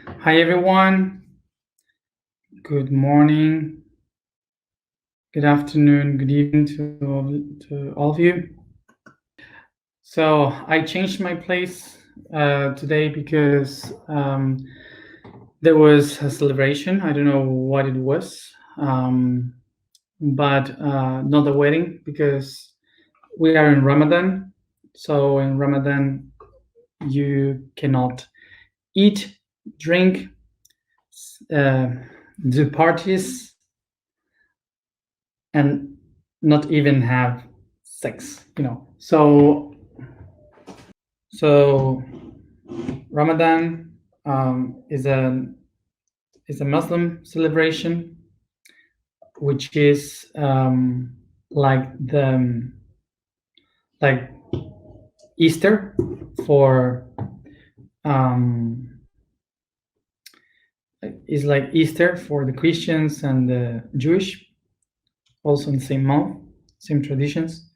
Hi everyone. Good morning, good afternoon, good evening to all of you. So I changed my place today because there was a celebration. I don't know what it was, but not a wedding because we are in Ramadan. So in Ramadan, you cannot eat, drink, uh, do parties, and not even have sex. So Ramadan is a Muslim celebration, which is like Easter for is like Easter for the Christians and the Jewish, also in the same month, same traditions.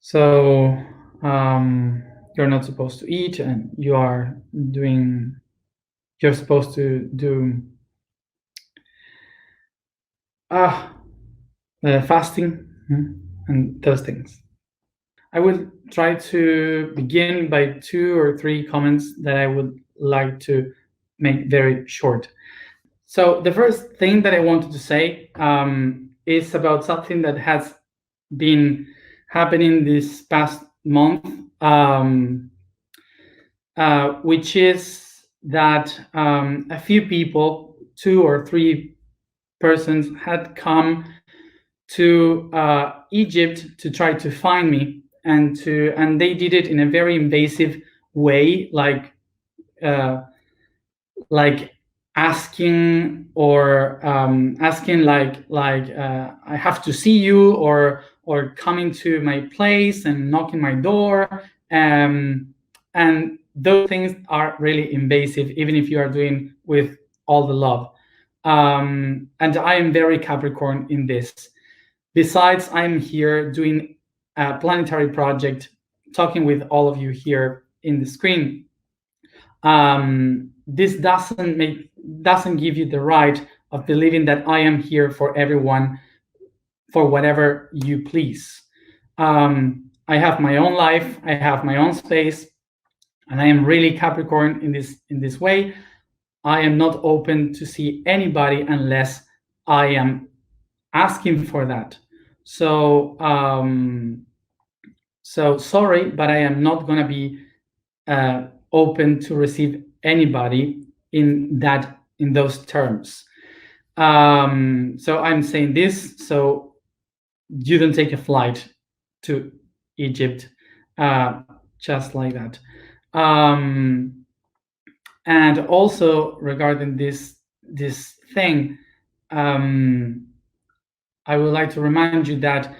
So you're not supposed to eat, and you're supposed to do fasting and those things. I will try to begin by 2 or 3 comments that I would like to make very short. So the first thing that I wanted to say is about something that has been happening this past month, which is that a few people, 2 or 3 persons, had come to Egypt to try to find me, and they did it in a very invasive way, like asking I have to see you, or coming to my place and knocking my door, and those things are really invasive, even if you are doing with all the love. And I am very Capricorn in this. Besides, I'm here doing a planetary project, talking with all of you here in the screen. This doesn't give you the right of believing that I am here for everyone, for whatever you please. I have my own life, I have my own space, and I am really Capricorn in this way. I am not open to see anybody unless I am asking for that. So sorry, but I am not gonna be open to receive anybody in those terms. So I'm saying this so you don't take a flight to Egypt just like that. And also regarding this thing, I would like to remind you that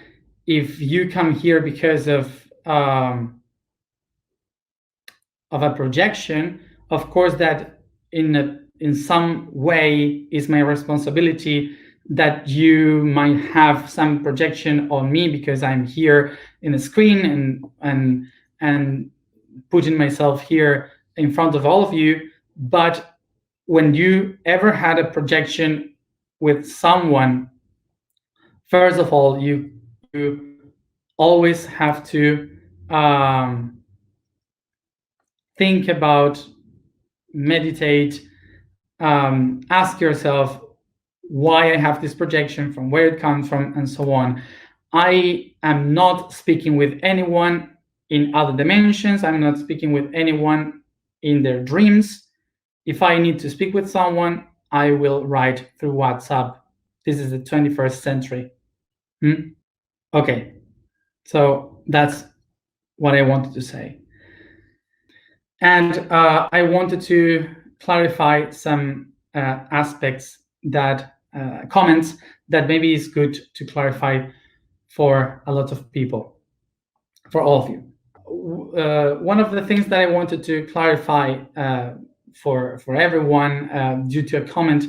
if you come here because of a projection, of course that in some way is my responsibility that you might have some projection on me because I'm here in the screen and putting myself here in front of all of you. But when you ever had a projection with someone, first of all, you always have to think about, meditate, ask yourself why I have this projection, from where it comes from, and so on. I am not speaking with anyone in other dimensions. I'm not speaking with anyone in their dreams. If I need to speak with someone, I will write through WhatsApp. This is the 21st century. Okay, so that's what I wanted to say. And I wanted to clarify some aspects comments that maybe is good to clarify for a lot of people, for all of you. One of the things that I wanted to clarify for everyone due to a comment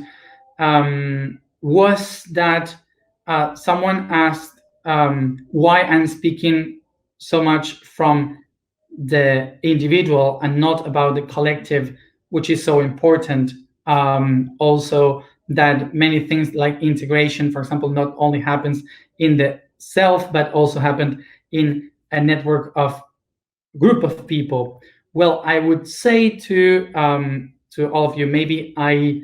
was that someone asked why I'm speaking so much from the individual and not about the collective which is so important. Also, that many things like integration, for example, not only happens in the self, but also happened in a network of group of people. Well, I would say to all of you, maybe I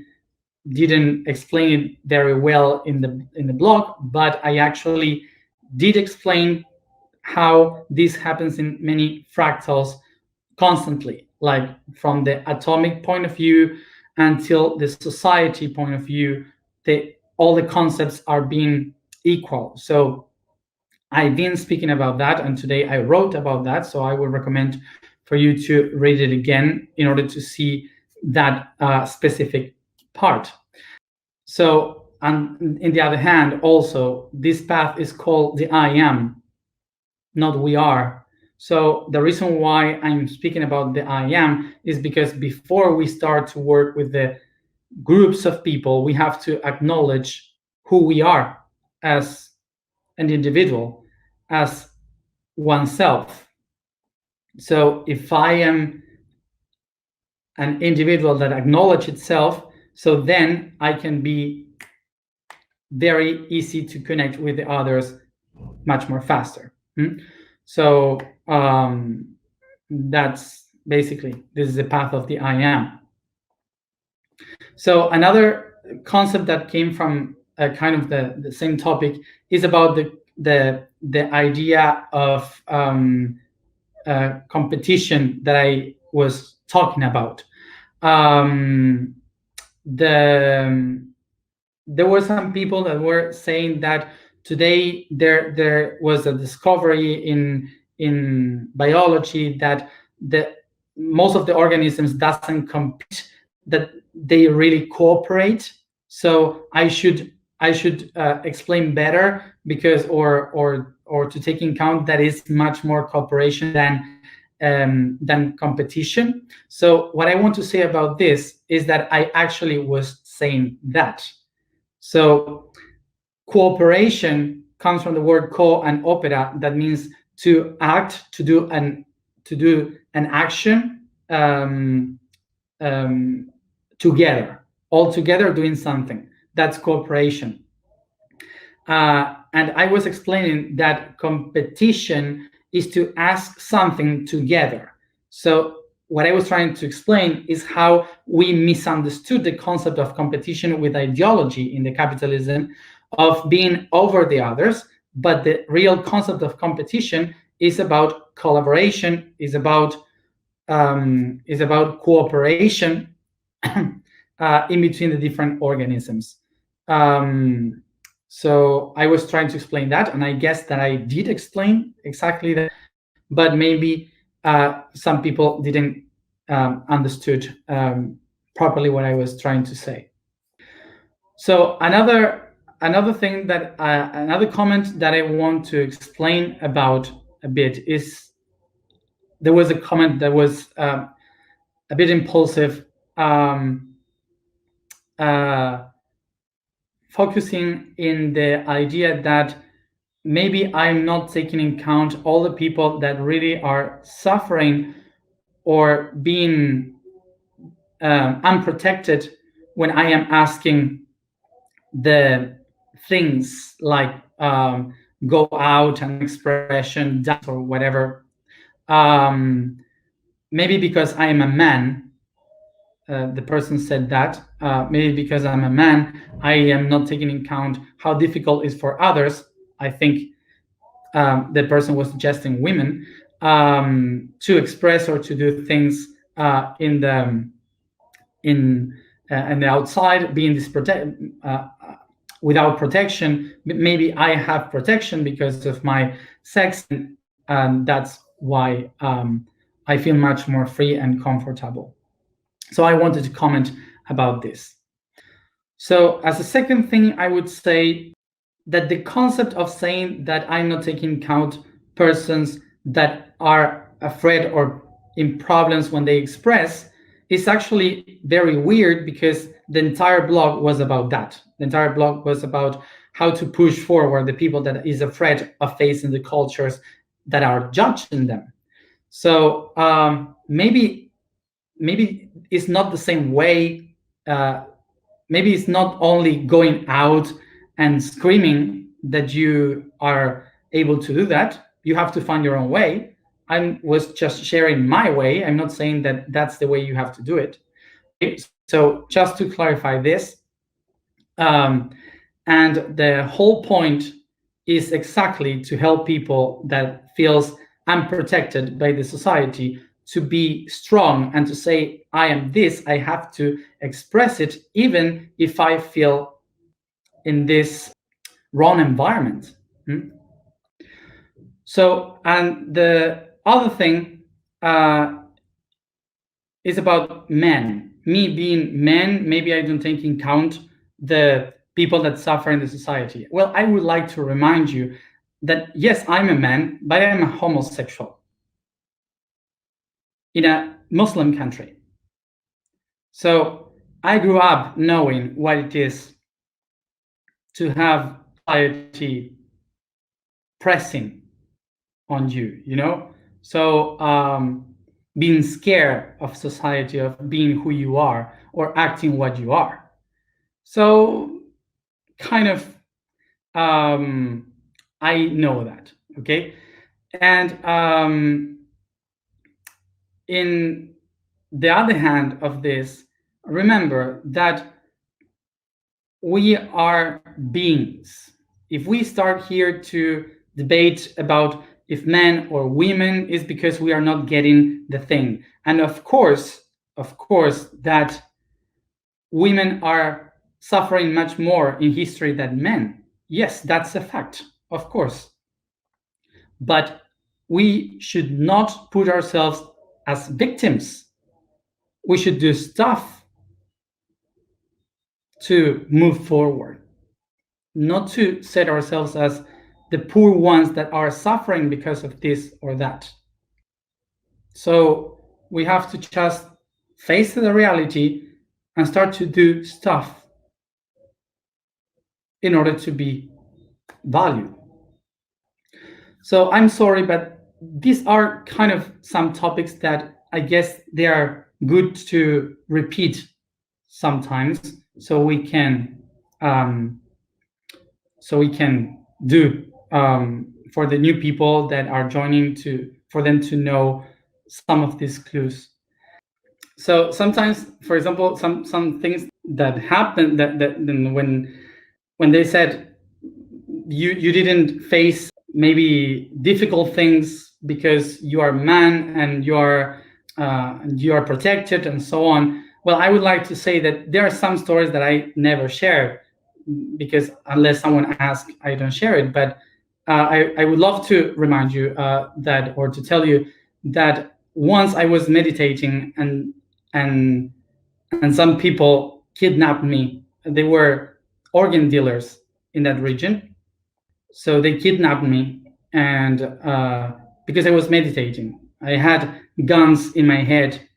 didn't explain it very well in the blog, but I actually did explain how this happens in many fractals constantly, like from the atomic point of view until the society point of view, all the concepts are being equal. So I've been speaking about that, and today I wrote about that, so I would recommend for you to read it again in order to see that specific part. So, and in the other hand, also, this path is called the I am, not we are. So the reason why I'm speaking about the I am is because before we start to work with the groups of people, we have to acknowledge who we are as an individual, as oneself. So if I am an individual that acknowledges itself, so then I can be very easy to connect with the others much more faster. So that's basically, this is the path of the I am. So another concept that came from kind of the same topic is about the idea of competition that I was talking about. There were some people that were saying that today there was a discovery in biology that most of the organisms doesn't compete, that they really cooperate. So I should explain better, because or to take in account that is much more cooperation than competition. So what I want to say about this is that I actually was saying that. So cooperation comes from the word co and opera, that means to act, to do an action together, all together doing something. That's cooperation. And I was explaining that competition is to ask something together. So what I was trying to explain is how we misunderstood the concept of competition with ideology in the capitalism, of being over the others. But the real concept of competition is about collaboration, is about cooperation in between the different organisms. So I was trying to explain that, and I guess that I did explain exactly that, but maybe some people didn't understood properly what I was trying to say. So another thing that another comment that I want to explain about a bit is, there was a comment that was a bit impulsive, focusing in the idea that maybe I'm not taking into account all the people that really are suffering or being unprotected when I am asking the things like go out and expression, dance, or whatever. Maybe because I am a man, the person said that, maybe because I'm a man, I am not taking into account how difficult it is for others. I think the person was suggesting women to express or to do things in the outside, being without protection. Maybe I have protection because of my sex, and that's why I feel much more free and comfortable. So I wanted to comment about this. So as a second thing, I would say that the concept of saying that I'm not taking into account persons that are afraid or in problems when they express is actually very weird, because the entire blog was about that. The entire blog was about how to push forward the people that is afraid of facing the cultures that are judging them. So maybe maybe it's not the same way. Maybe it's not only going out and screaming that you are able to do that. You have to find your own way. I was just sharing my way. I'm not saying that that's the way you have to do it. So just to clarify this, and the whole point is exactly to help people that feels unprotected by the society to be strong and to say, I am this, I have to express it, even if I feel in this wrong environment. So, and the other thing is about men. Me being men, maybe I don't take in count the people that suffer in the society. Well, I would like to remind you that yes, I'm a man, but I'm a homosexual in a Muslim country. So I grew up knowing what it is to have society pressing on you, you know? So being scared of society, of being who you are or acting what you are. So kind of I know that, okay? And in the other hand of this, remember that we are beings. If we start here to debate about if men or women, is because we are not getting the thing. And of course, that women are suffering much more in history than men. Yes, that's a fact, of course. But we should not put ourselves as victims. We should do stuff to move forward, not to set ourselves as the poor ones that are suffering because of this or that. So we have to just face the reality and start to do stuff in order to be valued. So I'm sorry, but these are kind of some topics that I guess they are good to repeat sometimes, so we can do for the new people that are joining, for them to know some of these clues. So sometimes, for example, some things that happen that when they said you didn't face maybe difficult things because you are a man and you are protected and so on. Well, I would like to say that there are some stories that I never share because unless someone asks, I don't share it. But I would love to remind you that, or to tell you that once I was meditating and some people kidnapped me. They were organ dealers in that region. So they kidnapped me, and because I was meditating, I had guns in my head,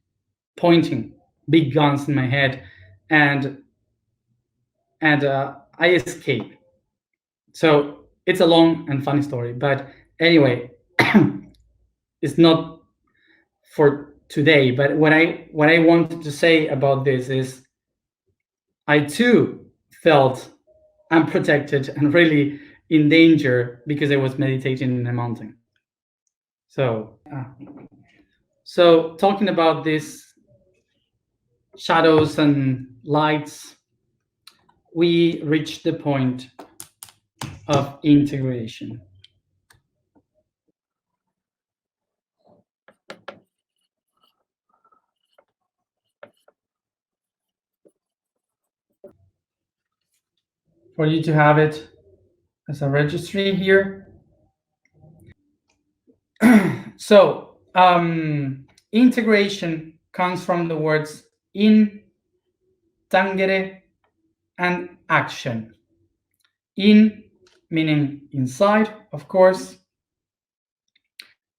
pointing, big guns in my head, and I escaped. So it's a long and funny story, but anyway, it's not for today. But what I wanted to say about this is, I too felt unprotected and really in danger because I was meditating in a mountain. So talking about these shadows and lights, we reached the point of integration. For you to have it as a registry here. So integration comes from the words in, tangere, and action. In meaning inside, of course.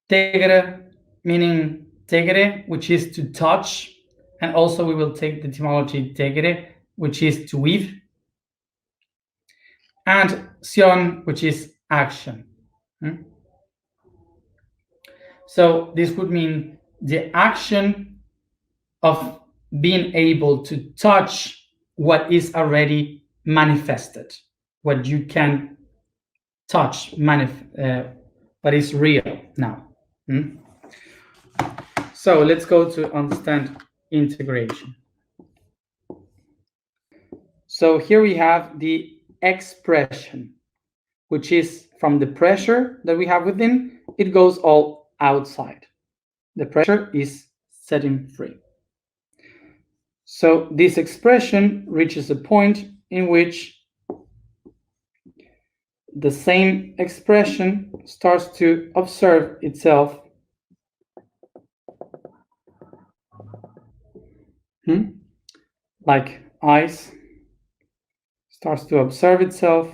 Tegere meaning tegere, which is to touch, and also we will take the etymology tegere, which is to weave, and sion, which is action. So this would mean the action of being able to touch what is already manifested, what you can touch, what is real now. So let's go to understand integration. So here we have the expression, which is from the pressure that we have within, it goes all outside. The pressure is setting free. So this expression reaches a point in which the same expression starts to observe itself like ice starts to observe itself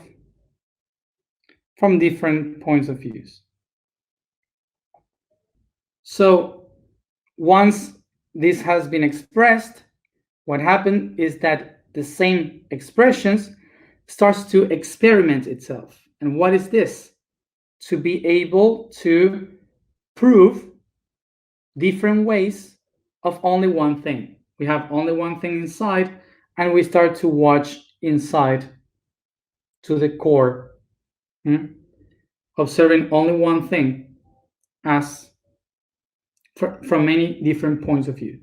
from different points of views. So once this has been expressed, what happened is that the same expressions starts to experiment itself. And what is this? To be able to prove different ways of only one thing. We have only one thing inside, and we start to watch inside to the core, observing only one thing as from many different points of view.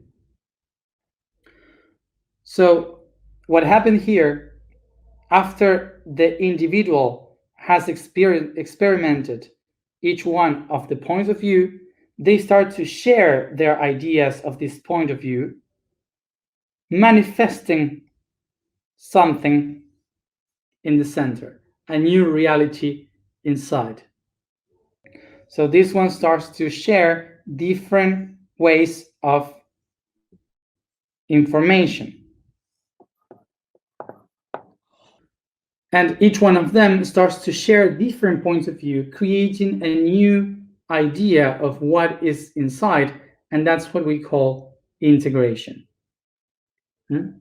So what happened here, after the individual has experimented each one of the points of view, they start to share their ideas of this point of view, manifesting something in the center, a new reality inside. So this one starts to share different ways of information. And each one of them starts to share different points of view, creating a new idea of what is inside, and that's what we call integration. And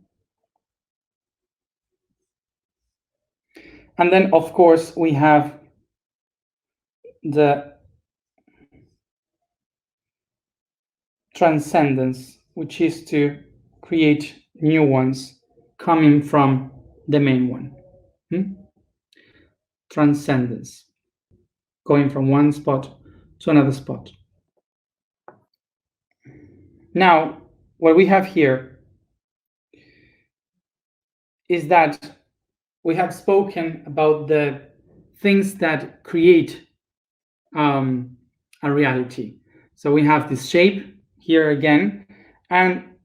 then, of course, we have the transcendence, which is to create new ones coming from the main one. Transcendence, going from one spot to another spot. Now, what we have here is that we have spoken about the things that create a reality. So we have this shape here again, and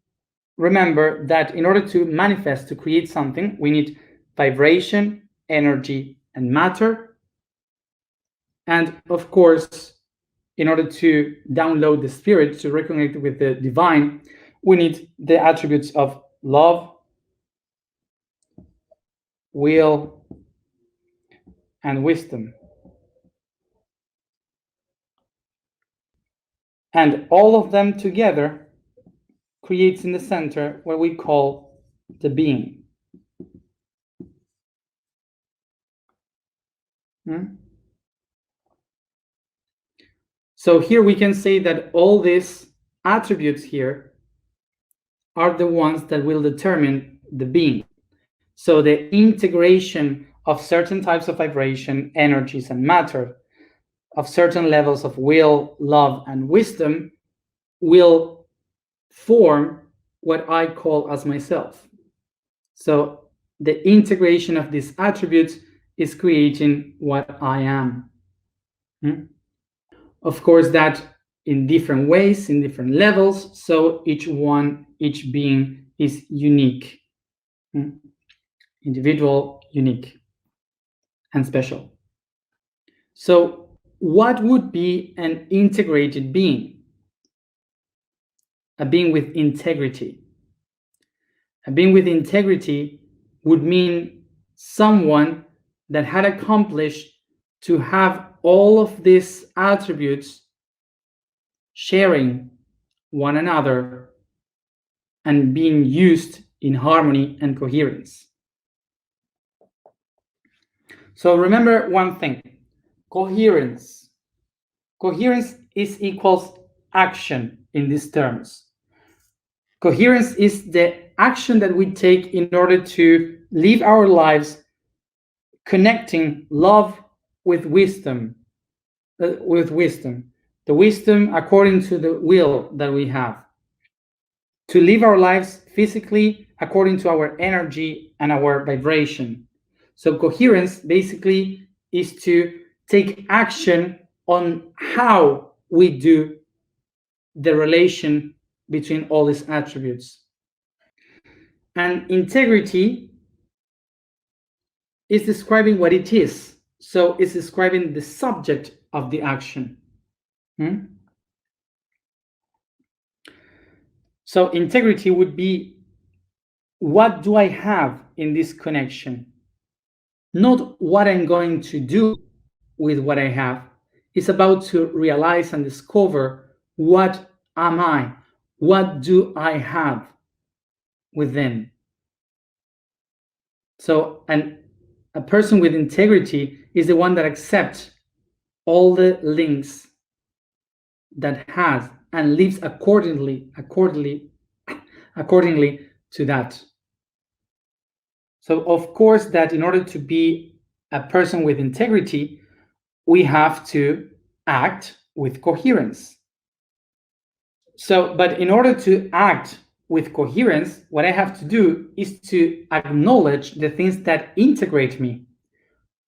remember that in order to manifest, to create something, we need vibration, energy, and matter. And of course, in order to download the spirit, to reconnect with the divine, we need the attributes of love, will, and wisdom. And all of them together creates in the center what we call the being. So here we can say that all these attributes here are the ones that will determine the being. So the integration of certain types of vibration, energies, and matter, of certain levels of will, love, and wisdom will form what I call as myself. So the integration of these attributes is creating what I am. Of course, that in different ways, in different levels, so each being is unique, individual, unique, and special. So what would be an integrated being? A being with integrity. A being with integrity would mean someone that had accomplished to have all of these attributes sharing one another and being used in harmony and coherence. So remember one thing, coherence. Coherence is equals action in these terms. Coherence is the action that we take in order to live our lives connecting love with wisdom, the wisdom according to the will that we have, to live our lives physically according to our energy and our vibration. So coherence basically is to take action on how we do the relation between all these attributes. And integrity is describing what it is. So it's describing the subject of the action. So integrity would be, what do I have in this connection? Not what I'm going to do with what I have. It's about to realize and discover, what am I? What do I have within? So a person with integrity is the one that accepts all the links that has and lives accordingly to that. So of course that in order to be a person with integrity, we have to act with coherence. So, but in order to act with coherence, what I have to do is to acknowledge the things that integrate me.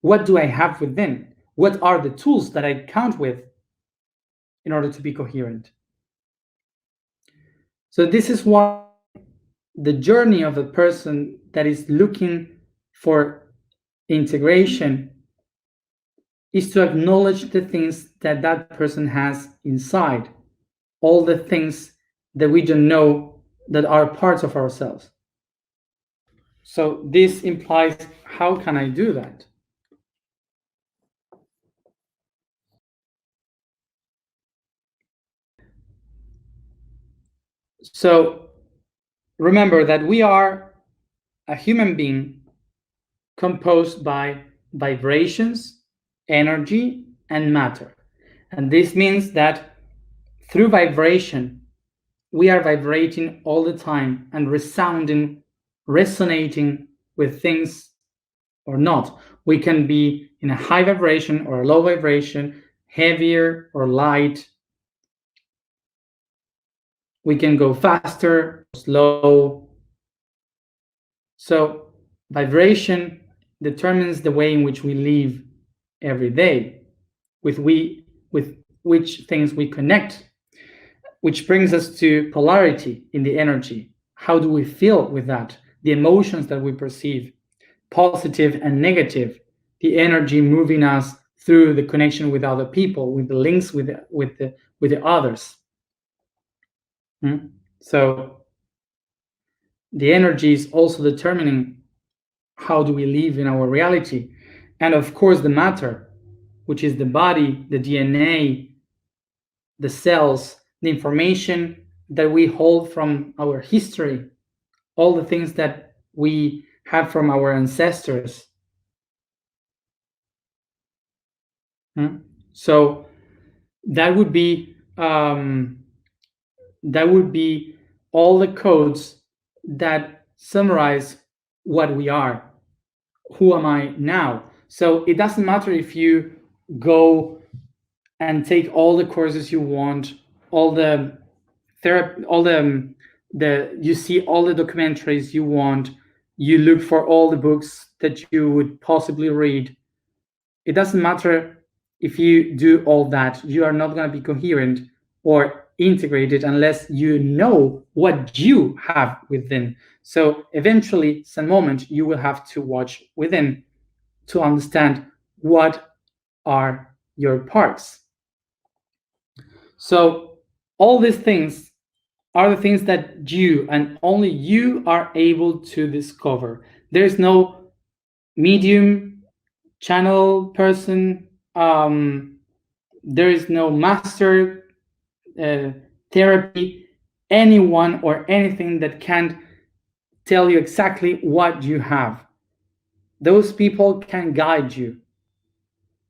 What do I have within? What are the tools that I count with in order to be coherent? So this is why the journey of a person that is looking for integration is to acknowledge the things that that person has inside, all the things that we don't know that are parts of ourselves. So this implies, how can I do that? So remember that we are a human being composed by vibrations, energy, and matter. And this means that through vibration, we are vibrating all the time and resonating with things or not. We can be in a high vibration or a low vibration, heavier or light. We can go faster, slow. So vibration determines the way in which we live every day, with which things we connect, which brings us to polarity in the energy. How do we feel with that? The emotions that we perceive, positive and negative, the energy moving us through the connection with other people, with the links with the others. So the energy is also determining how do we live in our reality. And of course, the matter, which is the body, the DNA, the cells, the information that we hold from our history, all the things that we have from our ancestors. So that would be all the codes that summarize what we are. Who am I now? So it doesn't matter if you go and take all the courses you want, all the therapy, you see all the documentaries you want, you look for all the books that you would possibly read. It doesn't matter if you do all that, you are not going to be coherent or integrated unless you know what you have within. So eventually, some moment, you will have to watch within to understand what are your parts. So all these things are the things that you and only you are able to discover. There is no medium, channel person, there is no master, therapy, anyone or anything that can tell you exactly what you have. Those people can guide you,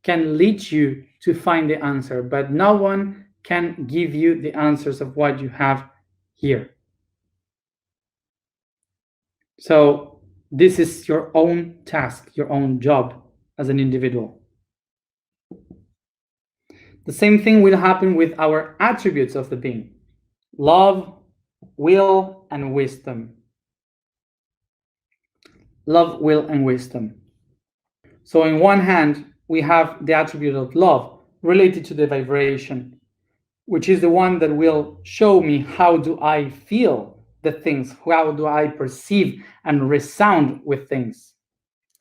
can lead you to find the answer, but no one can give you the answers of what you have here. So this is your own task, your own job as an individual. The same thing will happen with our attributes of the being: love, will, and wisdom. Love, will, and wisdom. So on one hand, we have the attribute of love related to the vibration, which is the one that will show me how do I feel the things, how do I perceive and resound with things.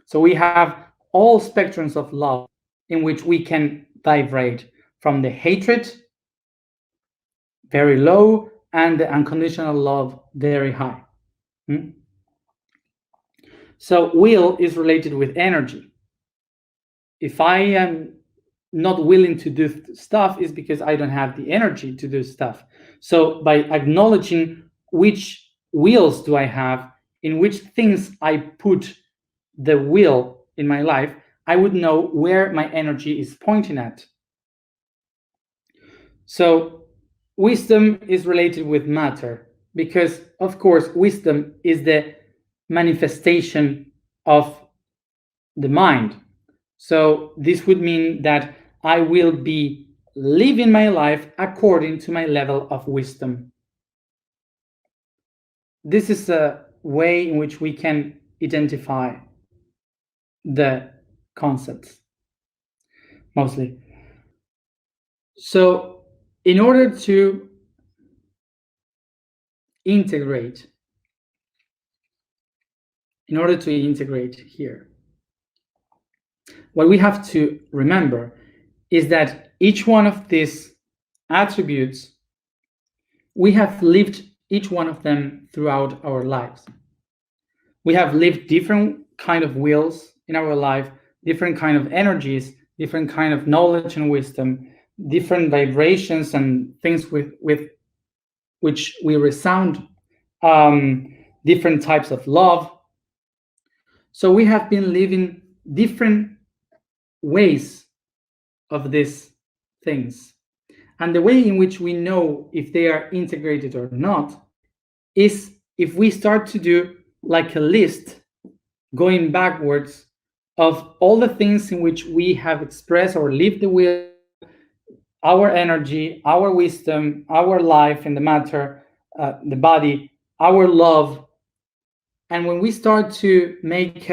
So we have all spectrums of love in which we can vibrate, from the hatred, very low, and the unconditional love, very high. So will is related with energy. If I am not willing to do stuff, is because I don't have the energy to do stuff. So by acknowledging which wills do I have, in which things I put the will in my life, I would know where my energy is pointing at. So wisdom is related with matter, because of course wisdom is the manifestation of the mind. So this would mean that I will be living my life according to my level of wisdom. This is a way in which we can identify the concepts, mostly. So in order to integrate here, what we have to remember is that each one of these attributes, we have lived each one of them throughout our lives. We have lived different kind of wills in our life, different kind of energies, different kind of knowledge and wisdom, different vibrations and things with which we resound, different types of love. So we have been living different ways of these things. And the way in which we know if they are integrated or not is if we start to do like a list going backwards of all the things in which we have expressed or lived the will, our energy, our wisdom, our life in the matter, the body, our love. And when we start to make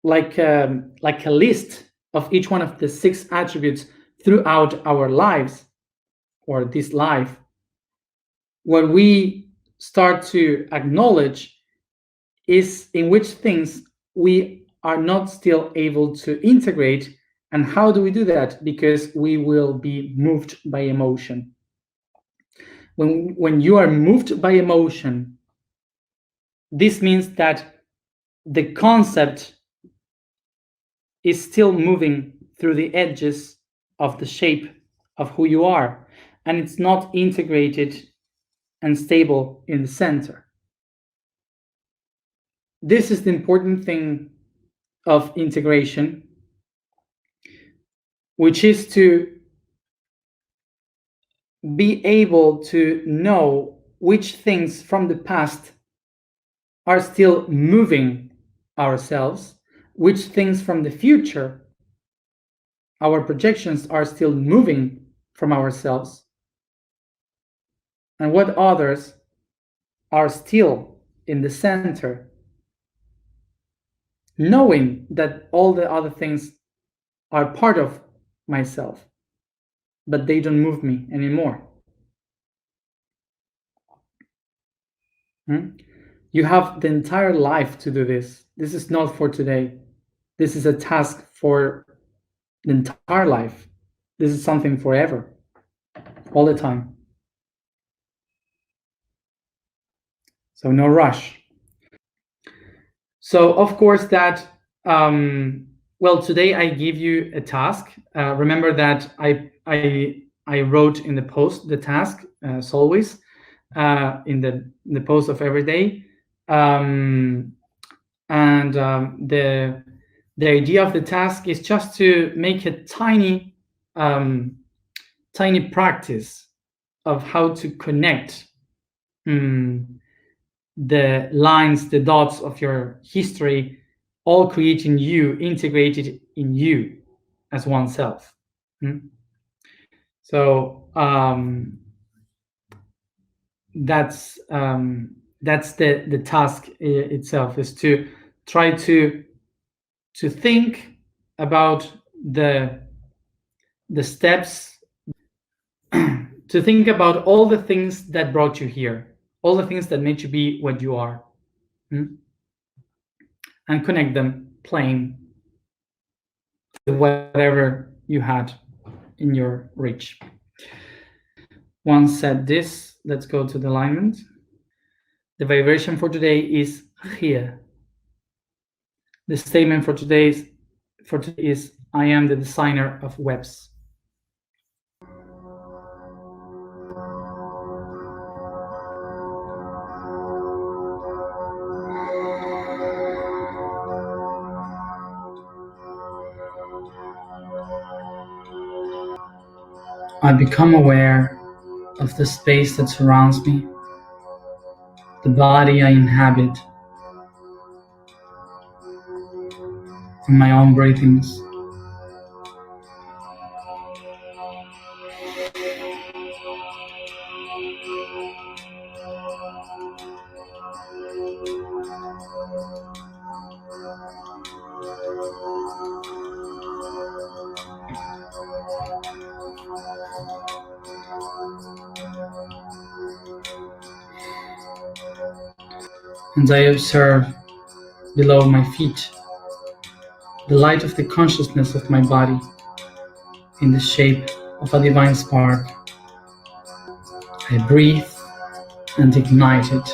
like a list of each one of the 6 attributes throughout our lives, or this life, what we start to acknowledge is in which things we are not still able to integrate. And how do we do that? Because we will be moved by emotion. When you are moved by emotion, this means that the concept is still moving through the edges of the shape of who you are, and it's not integrated and stable in the center. This is the important thing of integration, which is to be able to know which things from the past are still moving ourselves, which things from the future, our projections, are still moving from ourselves, and what others are still in the center, knowing that all the other things are part of myself, but they don't move me anymore. You have the entire life to do this. This is not for today. This is a task for the entire life. This is something forever, all the time. So no rush. So of course that, well, today I give you a task. Remember that I wrote in the post the task, as always, in the post of every day. The idea of the task is just to make a tiny practice of how to connect the lines, the dots of your history, all creating you, integrated in you as oneself. So that's the task itself, is to try to think about the steps, to think about all the things that brought you here, all the things that made you be what you are, and connect them plain with whatever you had in your reach. Once said this, let's go to the alignment. The vibration for today is here. The statement for today is, I am the designer of webs. I become aware of the space that surrounds me, the body I inhabit, and my own breathings. And I observe below my feet the light of the consciousness of my body in the shape of a divine spark. I breathe and ignite it.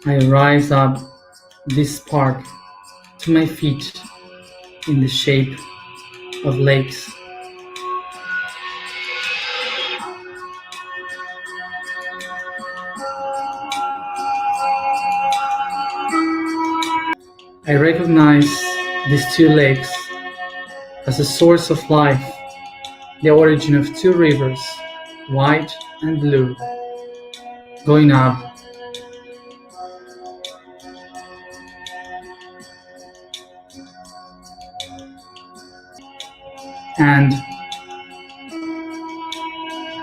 I rise up this spark to my feet in the shape of lakes. I recognize these two lakes as a source of life, the origin of two rivers, white and blue, going up and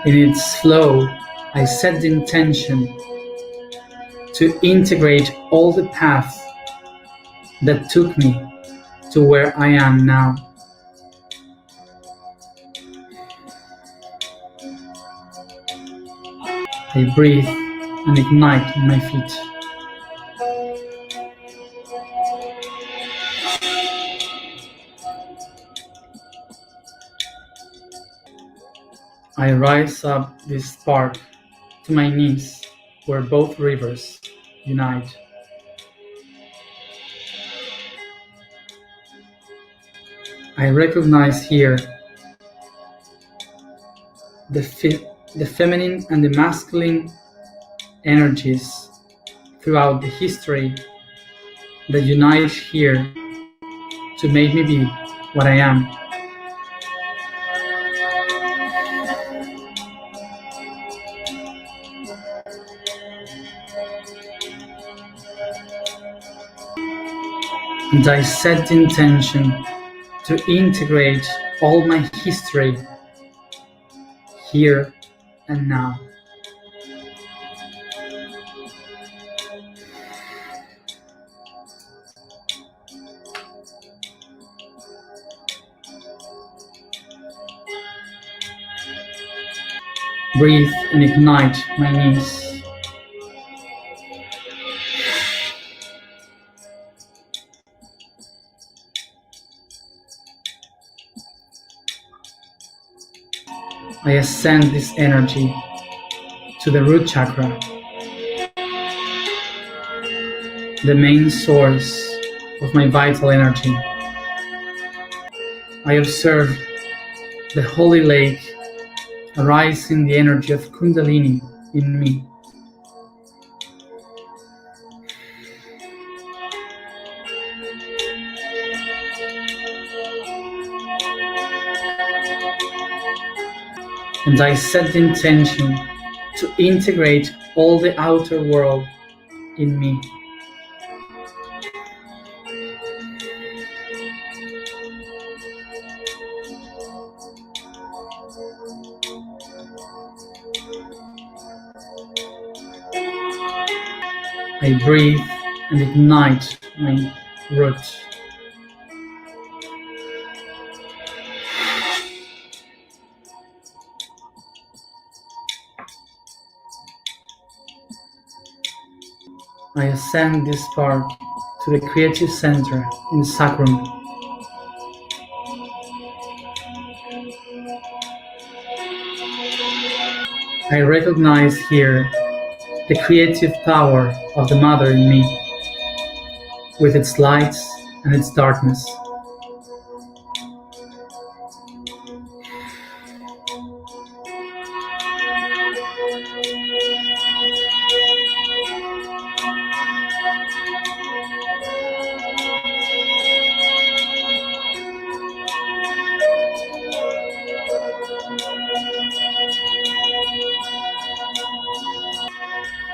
in its flow, I set the intention to integrate all the paths that took me to where I am now. I breathe and ignite my feet. I rise up this spark to my knees, where both rivers unite. I recognize here the feminine and the masculine energies throughout the history that unite here to make me be what I am. And I set the intention to integrate all my history here and now. Breathe and ignite my knees. I ascend this energy to the root chakra, the main source of my vital energy. I observe the holy lake arise in the energy of Kundalini in me. and I set the intention to integrate all the outer world in me. I breathe and ignite my root. I ascend this spark to the creative center in the sacrum. I recognize here the creative power of the Mother in me, with its lights and its darkness.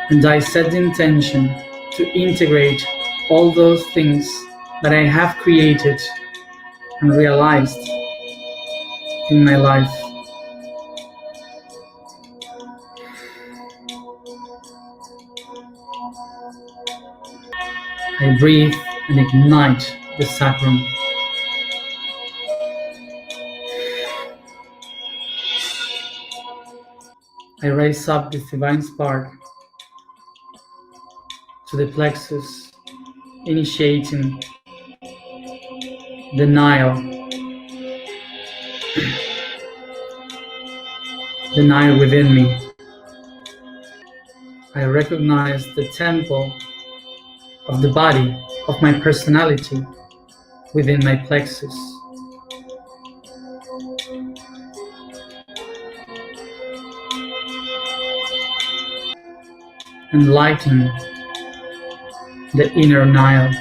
And I set the intention to integrate all those things that I have created and realized in my life. I breathe and ignite the sacrum. I raise up this divine spark to the plexus, initiating the Nile within me. I recognize the temple of the body, of my personality within my plexus. Enlighten the inner Nile.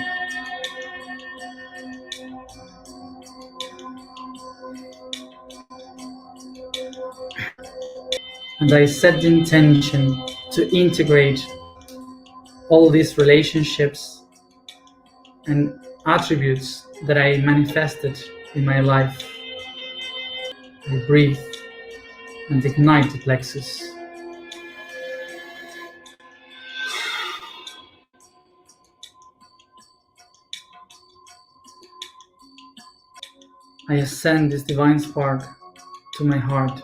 And I set the intention to integrate all these relationships and attributes that I manifested in my life. I breathe and ignite the plexus. I ascend this divine spark to my heart.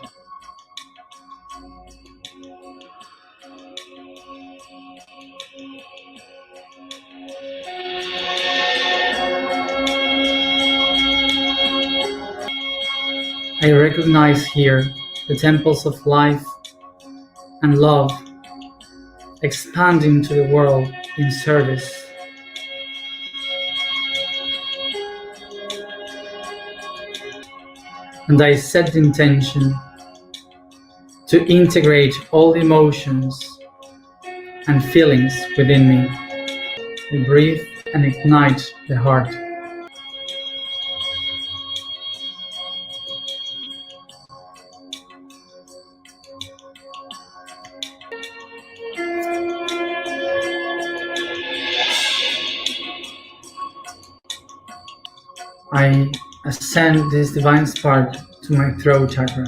I recognize here the temples of life and love expanding to the world in service. And I set the intention to integrate all the emotions and feelings within me. I breathe and ignite the heart. I ascend this divine spark to my throat chakra.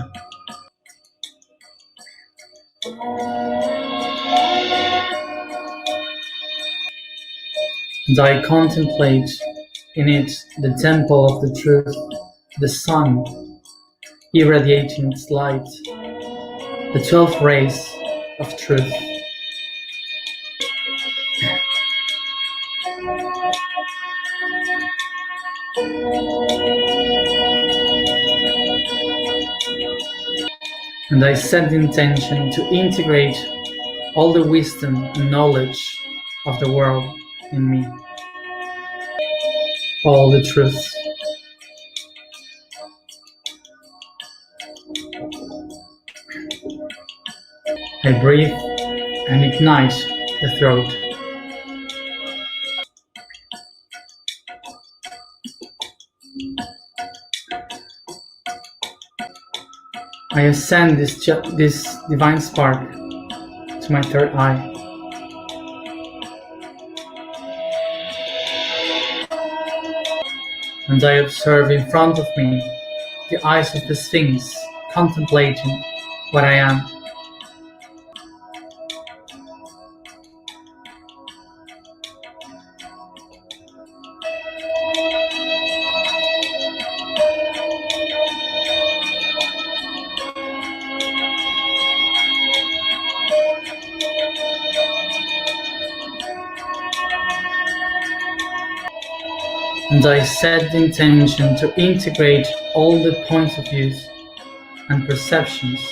And I contemplate in it the temple of the truth, the sun, irradiating its light, the 12 rays of truth. And I set the intention to integrate all the wisdom and knowledge of the world in me, all the truths. I breathe and ignite the throat. I ascend this divine spark to my third eye. And I observe in front of me the eyes of the Sphinx contemplating what I am. And I set the intention to integrate all the points of view and perspectives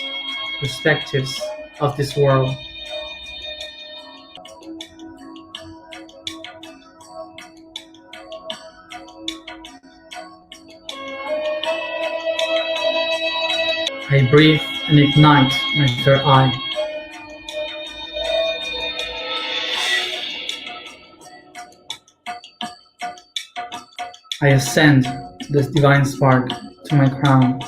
of this world. I breathe and ignite my third eye. I ascend this divine spark to my crown.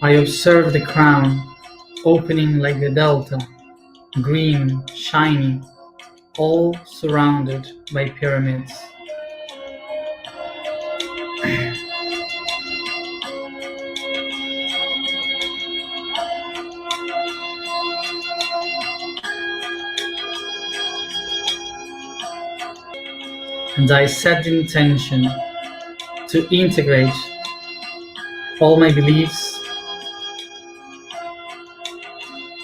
I observe the crown opening like a delta, green, shiny, all surrounded by pyramids. And I set the intention to integrate all my beliefs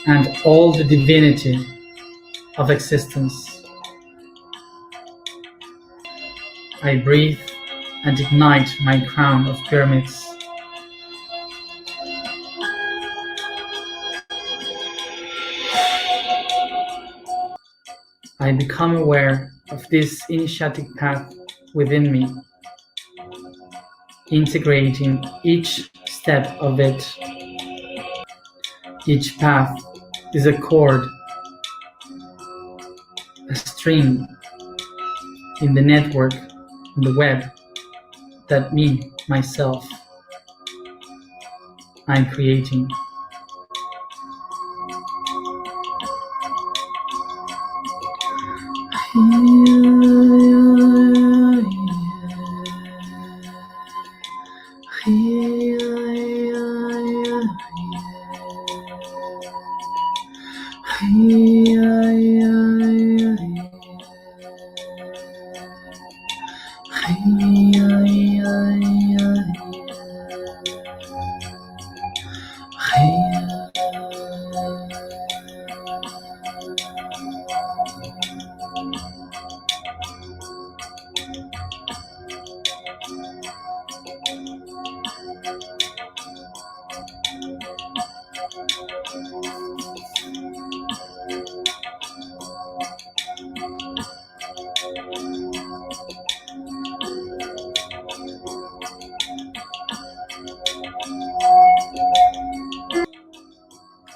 and all the divinity of existence. I breathe and ignite my crown of pyramids. I become aware of this initiatic path within me, integrating each step of it. Each path is a cord, a string in the network, in the web that me, myself, I'm creating.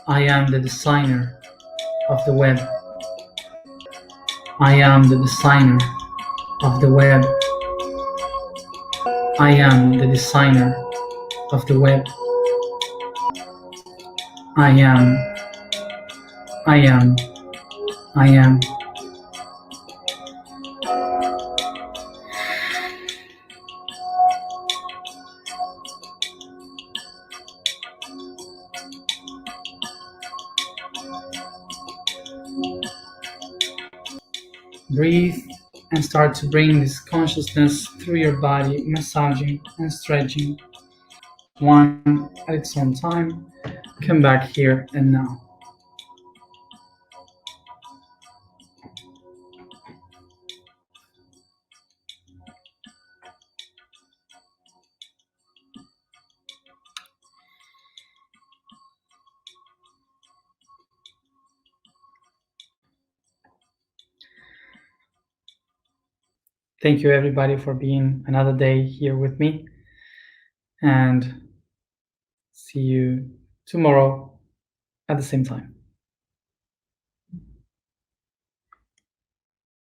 I am the designer of the web. I am the designer of the web. I am the designer of the web. I am. Breathe and start to bring this consciousness through your body, massaging and stretching. One at its own time. Come back here and now. Thank you everybody for being another day here with me, and see you tomorrow at the same time.